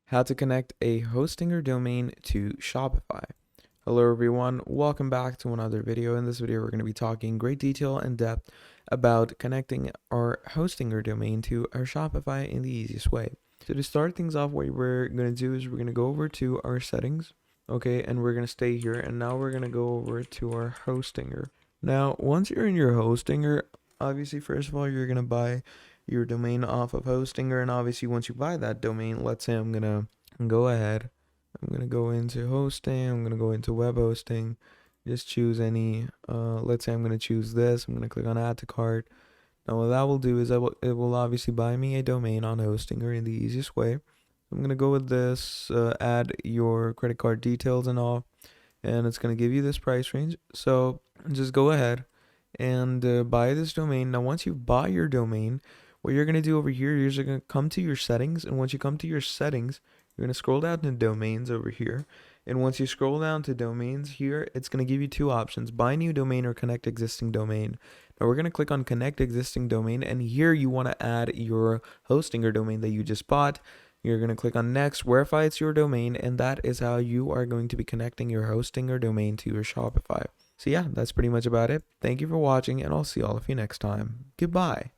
how to connect a hosting or domain to Shopify. Hello everyone, welcome back to another video. In this video, we're going to be talking in great detail and depth about connecting our hosting or domain to our Shopify in the easiest way. So to start things off, what we're going to do is we're going to go over to our settings, okay, and we're going to stay here, and now we're going to go over to our hostinger. Now, once you're in your hostinger, obviously, first of all, you're going to buy your domain off of Hostinger, and obviously once you buy that domain, let's say I'm gonna go ahead, I'm gonna go into hosting, I'm gonna go into web hosting, just choose any, let's say I'm gonna choose this, I'm gonna click on add to cart. Now what that will do is it will obviously buy me a domain on Hostinger in the easiest way. I'm gonna go with this, add your credit card details and all, and it's gonna give you this price range, so just go ahead and buy this domain. Now once you buy your domain, what you're going to do over here, you're just going to come to your settings, and once you come to your settings, you're going to scroll down to domains over here, and once you scroll down to domains here, it's going to give you two options: buy new domain or connect existing domain. Now we're going to click on connect existing domain, and here you want to add your hosting or domain that you just bought. You're going to click on next, verify it's your domain, and that is how you are going to be connecting your hosting or domain to your Shopify. So yeah, that's pretty much about it. Thank you for watching, and I'll see all of you next time. Goodbye.